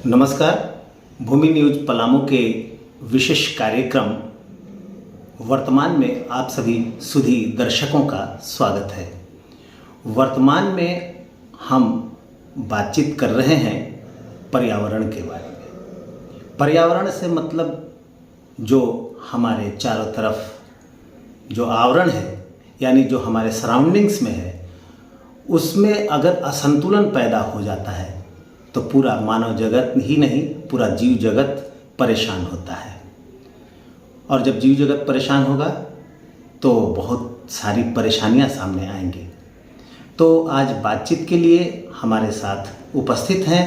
नमस्कार। भूमि न्यूज पलामू के विशेष कार्यक्रम वर्तमान में आप सभी सुधी दर्शकों का स्वागत है। वर्तमान में हम बातचीत कर रहे हैं पर्यावरण के बारे में। पर्यावरण से मतलब जो हमारे चारों तरफ जो आवरण है, यानी जो हमारे सराउंडिंग्स में है, उसमें अगर असंतुलन पैदा हो जाता है तो पूरा मानव जगत ही नहीं, पूरा जीव जगत परेशान होता है। और जब जीव जगत परेशान होगा तो बहुत सारी परेशानियां सामने आएंगी। तो आज बातचीत के लिए हमारे साथ उपस्थित हैं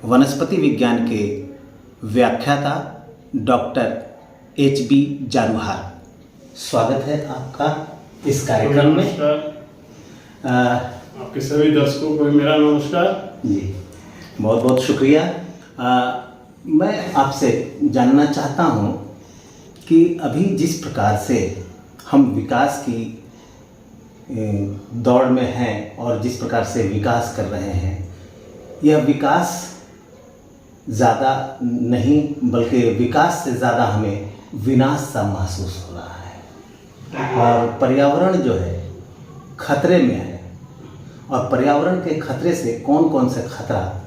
वनस्पति विज्ञान के व्याख्याता डॉक्टर HB जारूहार। स्वागत है आपका इस कार्यक्रम में। आपके सभी दर्शकों को मेरा नमस्कार जी, बहुत बहुत शुक्रिया। मैं आपसे जानना चाहता हूँ कि अभी जिस प्रकार से हम विकास की दौड़ में हैं और जिस प्रकार से विकास कर रहे हैं, यह विकास ज़्यादा नहीं बल्कि विकास से ज़्यादा हमें विनाश सा महसूस हो रहा है और पर्यावरण जो है खतरे में है। और पर्यावरण के खतरे से कौन कौन से खतरा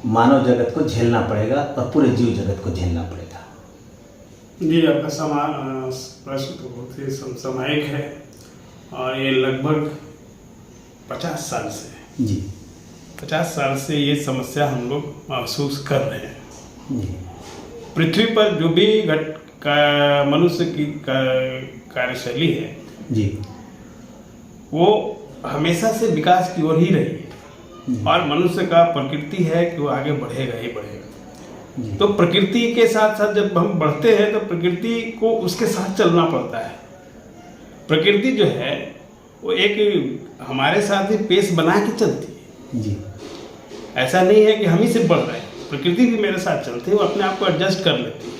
मानव जगत को झेलना पड़ेगा और पूरे जीव जगत को झेलना पड़ेगा। जी, आपका प्रश्न तो बहुत ही समसामयिक है और ये लगभग 50 साल से जी 50 साल से ये समस्या हम लोग महसूस कर रहे हैं। जी पृथ्वी पर जो भी मनुष्य की कार्यशैली है जी वो हमेशा से विकास की ओर ही रही है और मनुष्य का प्रकृति है कि वो आगे बढ़ेगा ही बढ़ेगा। तो प्रकृति के साथ साथ जब हम बढ़ते हैं तो प्रकृति को उसके साथ चलना पड़ता है। प्रकृति जो है वो एक हमारे साथ ही पेस बना के चलती है जी। ऐसा नहीं है कि हम ही से बढ़ रहे हैं, प्रकृति भी मेरे साथ चलती है, वो अपने आप को एडजस्ट कर लेती है।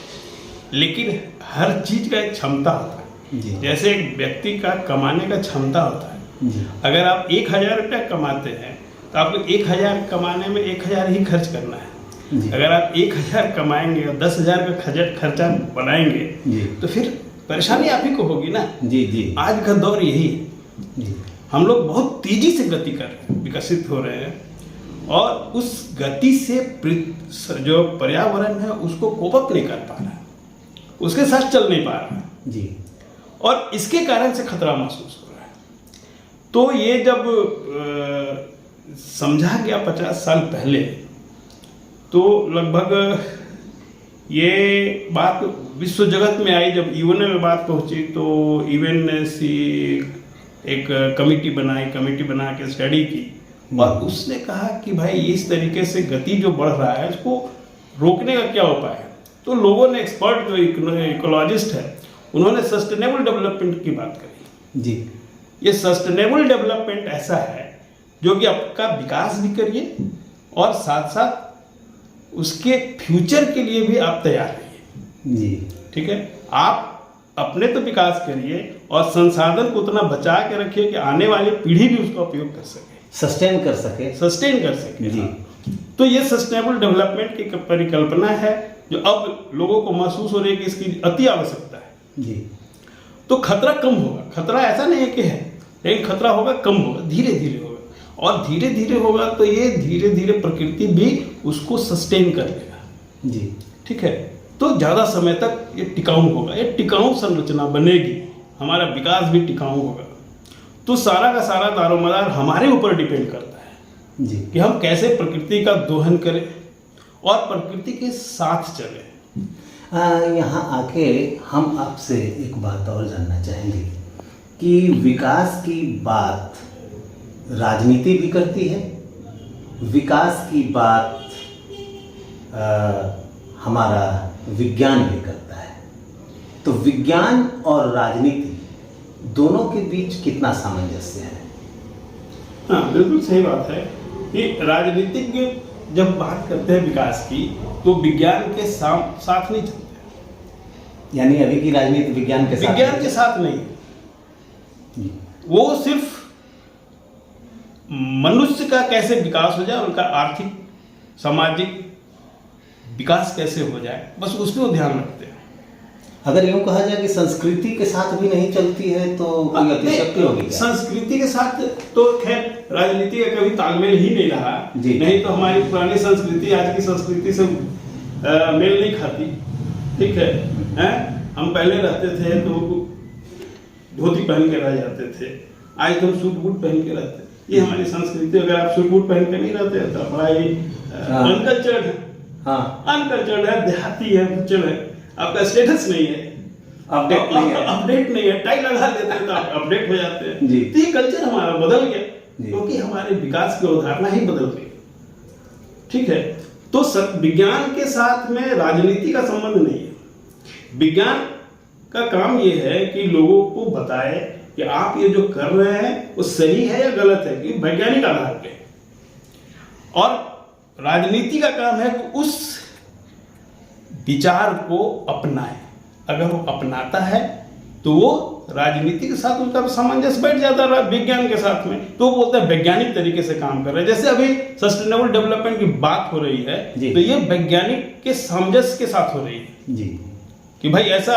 लेकिन हर चीज का एक क्षमता होता है जी। जैसे एक व्यक्ति का कमाने का क्षमता होता है जी। अगर आप 1000 रुपया कमाते हैं तो आपको 1000 कमाने में 1000 ही खर्च करना है जी। अगर आप 1000 कमाएंगे और 10,000 का खर्चा बनाएंगे जी। तो फिर परेशानी आप ही को होगी ना। जी जी आज का दौर यही है। जी। हम लोग बहुत तेजी से गति कर रहे हैं, विकसित हो रहे हैं और उस गति से जो पर्यावरण है उसको कोप अप नहीं कर पा रहा है, उसके साथ चल नहीं पा रहा है जी। और इसके कारण से खतरा महसूस हो रहा है। तो ये जब समझा गया 50 साल पहले, तो लगभग ये बात विश्व जगत में आई। जब यूएन में बात पहुंची तो यूएन ने एक कमेटी बना के स्टडी की और उसने कहा कि भाई इस तरीके से गति जो बढ़ रहा है उसको रोकने का क्या उपाय है। तो लोगों ने, एक्सपर्ट जो इकोलॉजिस्ट है, उन्होंने सस्टेनेबल डेवलपमेंट की बात करी। जी। ये सस्टेनेबल डेवलपमेंट ऐसा है जो कि आपका विकास भी करिए और साथ साथ उसके फ्यूचर के लिए भी आप तैयार रहिए। जी। ठीक है, आप अपने तो विकास करिए और संसाधन को उतना बचा के रखिए कि आने वाली पीढ़ी भी उसका उपयोग कर सके, सस्टेन कर सके। जी। तो ये सस्टेनेबल डेवलपमेंट की परिकल्पना है जो अब लोगों को महसूस हो रही है कि इसकी अति आवश्यकता है। जी। तो खतरा कम होगा। खतरा ऐसा नहीं है कि है, लेकिन खतरा होगा, कम होगा, धीरे धीरे होगा और धीरे धीरे होगा तो ये धीरे धीरे प्रकृति भी उसको सस्टेन कर लेगा। जी। ठीक है, तो ज़्यादा समय तक ये टिकाऊ होगा, ये टिकाऊ संरचना बनेगी, हमारा विकास भी टिकाऊ होगा। तो सारा का सारा दारोमदार हमारे ऊपर डिपेंड करता है जी। कि हम कैसे प्रकृति का दोहन करें और प्रकृति के साथ चलें। यहाँ आके हम आपसे एक बात और जानना चाहेंगे कि विकास की बात राजनीति भी करती है, विकास की बात हमारा विज्ञान भी करता है। तो विज्ञान और राजनीति दोनों के बीच कितना सामंजस्य है? हाँ, बिल्कुल सही बात है कि राजनीतिज्ञ जब बात करते हैं विकास की तो विज्ञान के साथ नहीं चलते। यानी अभी की राजनीति विज्ञान के साथ नहीं, वो सिर्फ मनुष्य का कैसे विकास हो जाए, उनका आर्थिक, सामाजिक विकास कैसे हो जाए, बस उस पर ध्यान रखते हैं। अगर यूं कहा जाए कि संस्कृति के साथ भी नहीं चलती है तो कोई अतिशक्ति होगी क्या? संस्कृति के साथ तो खैर राजनीति का कभी तालमेल ही नहीं रहा, नहीं तो हमारी पुरानी संस्कृति आज की संस्कृति से मेल नहीं खाती। ठीक है, हम पहले रहते थे तो धोती पहन के रह जाते थे, आज तो हम सूट बूट पहन के रहते हैं। ये हमारी संस्कृति। अगर आप सूट बूट पहन के नहीं रहते तो बड़ा ही अनकल्चर्ड है, अनकल्चर्ड है, देहाती है, बच्चन है, आपका स्टेटस नहीं है, अपडेट नहीं है, टाई लगा देते हैं तो आप अपडेट हो जाते हैं। तो ये कल्चर हमारा बदल गया क्योंकि हमारे विकास की अवधारणा ही बदल गई। ठीक है, तो विज्ञान के साथ में राजनीति का संबंध नहीं है। विज्ञान का काम ये है कि लोगों को बताए कि आप ये जो कर रहे हैं वो सही है या गलत है, कि वैज्ञानिक आधार पे। और राजनीति का काम है कि उस विचार को अपनाए। अगर वो अपनाता है तो वो राजनीति के साथ उनका सामंजस्य बैठ जाता है विज्ञान के साथ में, तो वो बोलते हैं वैज्ञानिक तरीके से काम कर रहे हैं। जैसे अभी सस्टेनेबल डेवलपमेंट की बात हो रही है तो ये वैज्ञानिक के सामंजस्य के साथ हो रही है जी, कि भाई ऐसा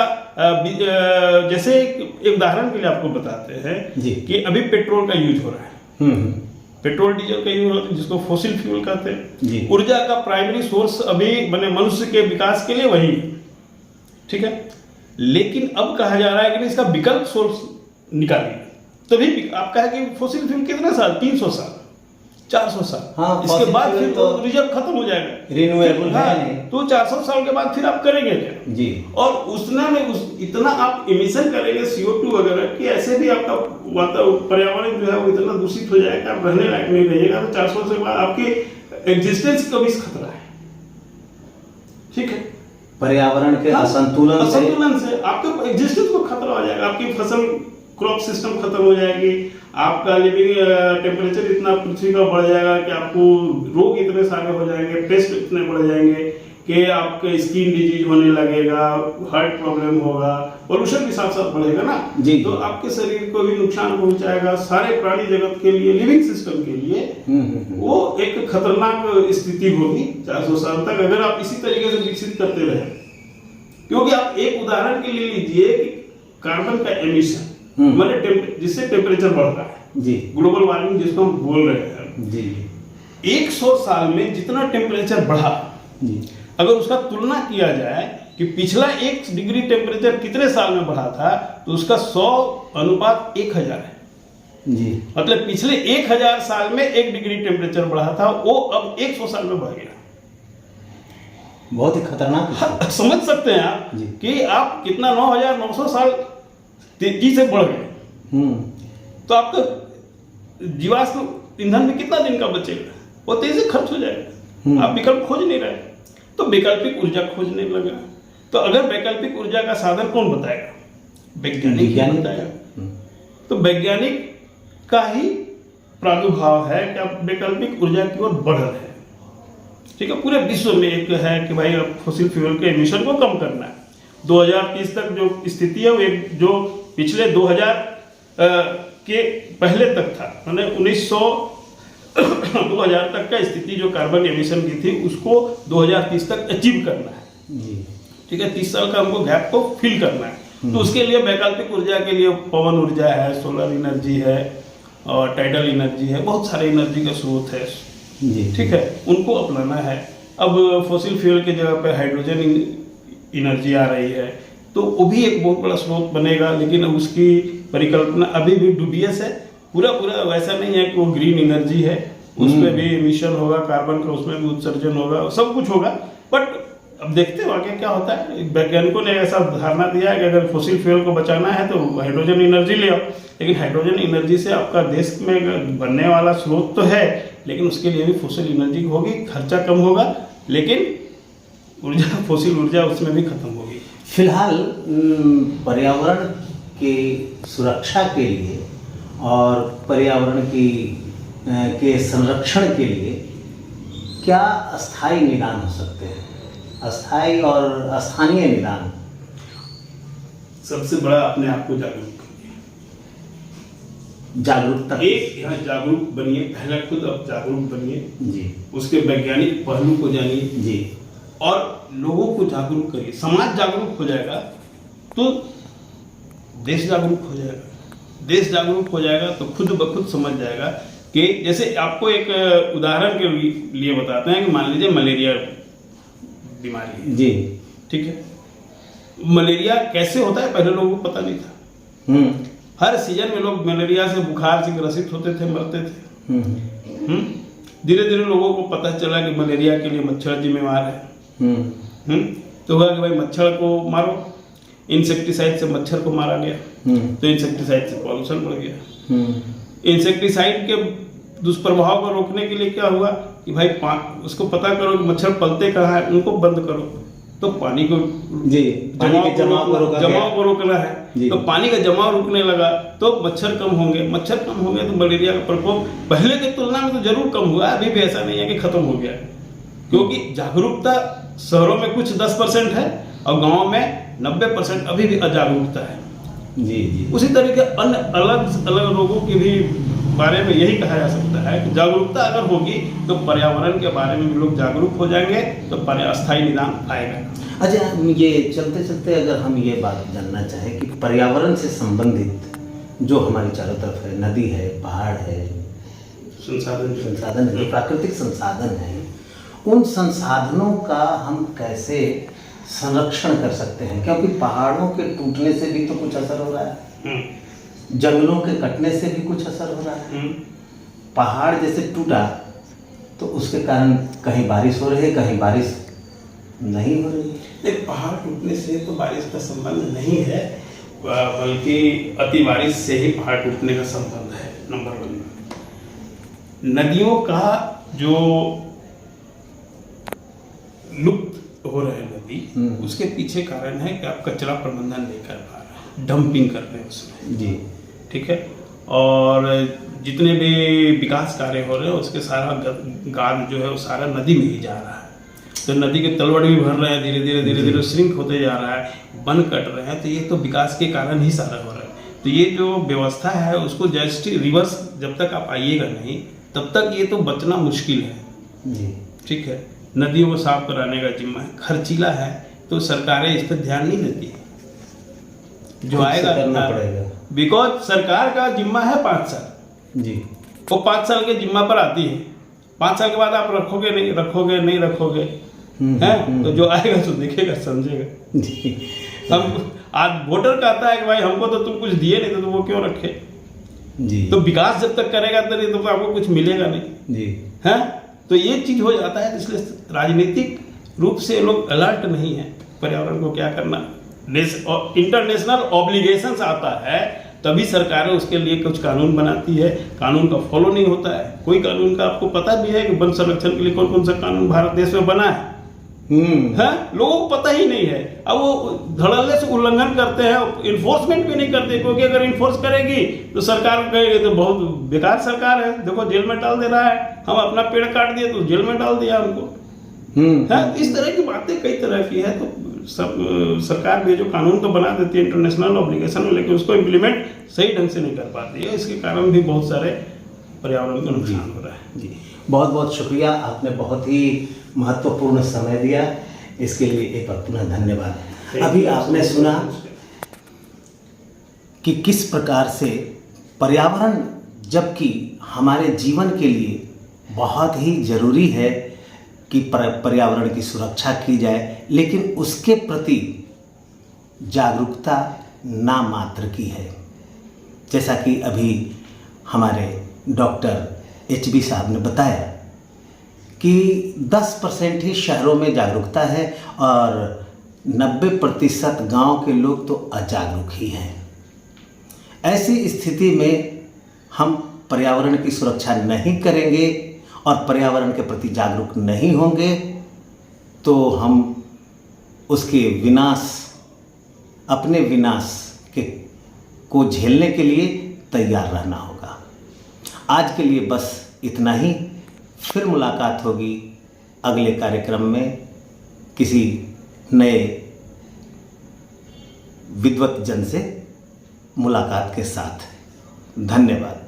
जैसे एक उदाहरण के लिए आपको बताते हैं कि अभी पेट्रोल का यूज हो रहा है, पेट्रोल डीजल का यूज होता है जिसको फॉसिल फ्यूल कहते हैं। ऊर्जा का प्राइमरी सोर्स अभी बने मनुष्य के विकास के लिए वही है, ठीक है। लेकिन अब कहा जा रहा है कि इसका विकल्प सोर्स निकालिए, तभी आप कहे कि फॉसिल फ्यूल कितने साल, 300 साल 400 साल, इसके बाद फिर तो रिजर्व खत्म हो जाएगा, रिन्यूएबल है नहीं, तो 400 साल के बाद फिर आप करेंगे क्या जी। और उसना में इतना आप इमिशन करेंगे CO2 वगैरह कि ऐसे भी आपका पर्यावरण जो है वो इतना दूषित हो जाएगा, आप रहने लायक नहीं रहिएगा। तो 400 से बाद आपके एग्जिस्टेंस का भी खतरा है, ठीक है। पर्यावरण के असंतुलन से आपके एग्जिस्टेंस को खतरा हो जाएगा, आपकी फसल क्रॉप सिस्टम खत्म हो जाएगी, आपका लिविंग टेम्परेचर इतना पृथ्वी का बढ़ जाएगा कि आपको रोग इतने सारे हो जाएंगे, पेस्ट इतने बढ़ जाएंगे कि आपके स्किन डिजीज होने लगेगा, हार्ट प्रॉब्लम होगा, पोल्यूशन के साथ साथ बढ़ेगा ना जी, तो आपके शरीर को भी नुकसान पहुंचाएगा, सारे प्राणी जगत के लिए, लिविंग सिस्टम के लिए वो एक खतरनाक स्थिति होगी 400 साल तक, अगर आप इसी तरीके से विकसित करते रहे। क्योंकि आप एक उदाहरण के लिए लीजिए कि कार्बन का एमिशन जिससे टेम्परेचर बढ़ रहा है जी, ग्लोबल वार्मिंग जिसको हम बोल रहे हैं जी, 100 साल में जितना टेम्परेचर बढ़ा जी, अगर उसका तुलना किया जाए कि पिछला 1 डिग्री टेम्परेचर कितने साल में बढ़ा था, तो उसका 100:1000 है जी। मतलब पिछले 1000 साल में 1 डिग्री टेम्परेचर बढ़ा था, वो अब 100 साल में बढ़ गया। बहुत ही खतरनाक समझ सकते हैं आप कि आप कितना 9900 साल तेजी से बढ़ गए, तो आपका जीवाश्म ईंधन में कितना दिन का बचेगा, वो तेजी से खर्च हो जाएगा। आप विकल्प खोज नहीं रहे, तो वैकल्पिक ऊर्जा खोजने लगा। तो अगर वैकल्पिक ऊर्जा का साधन कौन बताएगा, वैज्ञानिक ही बताएगा। तो वैज्ञानिक का ही प्रादुर्भाव है कि आप वैकल्पिक ऊर्जा की ओर बढ़ रहे हैं, ठीक है। पूरे विश्व में एक है कि भाई अब फॉसिल फ्यूल के एमिशन को कम करना है। 2030 तक जो स्थिति है वो एक जो पिछले 2000 के पहले तक था, मैंने 2000 तक का स्थिति जो कार्बन एमिशन की थी उसको 2030 तक अचीव करना है, ठीक है। 30 साल का हमको गैप को फिल करना है। तो उसके लिए वैकल्पिक ऊर्जा के लिए पवन ऊर्जा है, सोलर एनर्जी है और टाइडल एनर्जी है, बहुत सारे एनर्जी के स्रोत है, ठीक है, उनको अपनाना है। अब फॉसिल फ्यूल की जगह पे हाइड्रोजन एनर्जी आ रही है, तो वो भी एक बहुत बड़ा स्रोत बनेगा, लेकिन उसकी परिकल्पना अभी भी डूबियस है। पूरा वैसा नहीं है कि वो ग्रीन एनर्जी है, उसमें भी एमिशन होगा कार्बन का, उसमें भी उत्सर्जन होगा, सब कुछ होगा। बट अब देखते हैं आगे क्या होता है। वैज्ञानिकों ने ऐसा धारणा दिया है कि अगर फॉसिल फ्यूल को बचाना है तो हाइड्रोजन एनर्जी ले आओ, लेकिन हाइड्रोजन एनर्जी से आपका देश में बनने वाला स्रोत तो है, लेकिन उसके लिए भी फॉसिल एनर्जी होगी, खर्चा कम होगा, लेकिन ऊर्जा फॉसिल ऊर्जा उसमें भी खत्म होगी। फिलहाल पर्यावरण की सुरक्षा के लिए और पर्यावरण के संरक्षण के लिए क्या अस्थायी निदान हो सकते हैं, अस्थायी और स्थानीय निदान? सबसे बड़ा अपने आप को जागरूक करिए, जागरूकता यहाँ जागरूक बनिए, पहले खुद अब जागरूक बनिए जी, उसके वैज्ञानिक पहलू को जानिए जी, और लोगों को जागरूक करिए, समाज जागरूक हो जाएगा तो देश जागरूक हो जाएगा, देश जागरूक हो जाएगा तो खुद ब खुद समझ जाएगा कि जैसे आपको एक उदाहरण के लिए बताते हैं कि मान लीजिए मलेरिया बीमारी है जी, ठीक है। मलेरिया कैसे होता है पहले लोगों को पता नहीं था। हर सीजन में लोग मलेरिया से बुखार से ग्रसित होते थे, मरते थे। धीरे धीरे लोगों को पता चला कि मलेरिया के लिए मच्छर जिम्मेवार है। तो हुआ कि भाई मच्छर को मारो, इंसेक्टिसाइड से मच्छर को मारा गया, तो इंसेक्टिसाइड से पॉल्यूशन बढ़ गया। इंसेक्टिसाइड के दुष्प्रभाव को रोकने के लिए क्या हुआ कि भाई उसको पता करो कि मच्छर पलते कहाँ है, उनको बंद करो, तो पानी को जमाव को रोकना है। तो पानी का जमाव रुकने लगा तो मच्छर कम होंगे, मच्छर कम होंगे तो मलेरिया का प्रकोप पहले की तुलना में तो जरूर कम हुआ, अभी भी ऐसा नहीं है कि खत्म हो गया, क्योंकि जागरूकता शहरों में कुछ 10% है और गाँव में 90% अभी भी अजागरूकता है। जी। उसी तरीके अन्य अलग अलग रोगों की भी बारे में यही कहा जा सकता है कि जागरूकता अगर होगी तो पर्यावरण के बारे में भी लोग जागरूक हो जाएंगे, तो अस्थायी निदान आएगा। अच्छा, ये चलते चलते अगर हम ये बात जानना चाहें कि पर्यावरण से संबंधित जो हमारी चारों तरफ है, नदी है, पहाड़ है, संसाधन है, प्राकृतिक संसाधन है, उन संसाधनों का हम कैसे संरक्षण कर सकते हैं? क्योंकि पहाड़ों के टूटने से भी तो कुछ असर हो रहा है, जंगलों के कटने से भी कुछ असर हो रहा है। पहाड़ जैसे टूटा तो उसके कारण कहीं बारिश हो रही है, कहीं बारिश नहीं हो रही है। पहाड़ टूटने से तो बारिश का संबंध नहीं है, बल्कि अति बारिश से ही पहाड़ टूटने का संबंध है। नंबर 1, नदियों का जो लुप्त हो रहे नदी, उसके पीछे कारण है कि आप कचरा प्रबंधन नहीं कर पा रहे, डंपिंग कर रहे हैं उसमें जी, ठीक है। और जितने भी विकास कार्य हो रहे हैं उसके सारा गाद जो है वो सारा नदी में ही जा रहा है, तो नदी के तलवट भी भर रहे हैं, धीरे धीरे श्रिंक होते जा रहा है, वन कट रहे हैं, तो ये तो विकास के कारण ही सारा हो रहा है। तो ये जो व्यवस्था है उसको जस्ट रिवर्स जब तक आप आइएगा नहीं तब तक ये तो बचना मुश्किल है जी, ठीक है। नदियों को साफ कराने का जिम्मा है, खर्चीला है, तो सरकारें इस पर ध्यान नहीं देती है। जो आएगा करना पड़ेगा, बिकॉज सरकार का जिम्मा है 5 साल जी, वो 5 साल के जिम्मा पर आती है। 5 साल के बाद आप रखोगे नहीं रखोगे हैं, तो जो आएगा तो देखेगा समझेगा। जी, हम आज वोटर कहता है कि भाई हमको तो तुम कुछ दिए नहीं तो वो क्यों रखे। जी, तो विकास जब तक करेगा तो आपको कुछ मिलेगा नहीं जी, है। तो ये चीज हो जाता है, इसलिए राजनीतिक रूप से लोग अलर्ट नहीं है पर्यावरण को क्या करना। इंटरनेशनल ऑब्लिगेशंस आता है तभी सरकारें उसके लिए कुछ कानून बनाती है, कानून का फॉलो नहीं होता है। कोई कानून का आपको पता भी है कि वन संरक्षण के लिए कौन कौन सा कानून भारत देश में बना है? लोगों को पता ही नहीं है। अब वो धड़ल्ले से उल्लंघन करते हैं, इन्फोर्समेंट भी नहीं करते, क्योंकि अगर इन्फोर्स करेगी तो सरकार कहेगी तो बहुत बेकार सरकार है, देखो जेल में डाल दे रहा है, हम अपना पेड़ काट दिए तो जेल में डाल दिया हमको है। इस तरह की बातें कई तरह की है। तो सब सरकार भी जो कानून तो बना देती है इंटरनेशनल ऑब्लिगेशन में, लेकिन उसको इम्प्लीमेंट सही ढंग से नहीं कर पाती है। इसके कारण भी बहुत सारे पर्यावरण को नुकसान हो रहा है। जी, बहुत बहुत शुक्रिया, आपने बहुत ही महत्वपूर्ण समय दिया, इसके लिए एक बार पुनः धन्यवाद। अभी आपने सुना कि किस प्रकार से पर्यावरण, जबकि हमारे जीवन के लिए बहुत ही जरूरी है कि पर्यावरण की सुरक्षा की जाए, लेकिन उसके प्रति जागरूकता ना मात्र की है। जैसा कि अभी हमारे डॉक्टर HB साहब ने बताया कि 10% ही शहरों में जागरूकता है और 90% गांव के लोग तो अजागरूक ही हैं। ऐसी स्थिति में हम पर्यावरण की सुरक्षा नहीं करेंगे और पर्यावरण के प्रति जागरूक नहीं होंगे तो हम उसके विनाश, अपने विनाश को झेलने के लिए तैयार रहना होगा। आज के लिए बस इतना ही। फिर मुलाकात होगी अगले कार्यक्रम में किसी नए विद्वत जन से मुलाकात के साथ। धन्यवाद।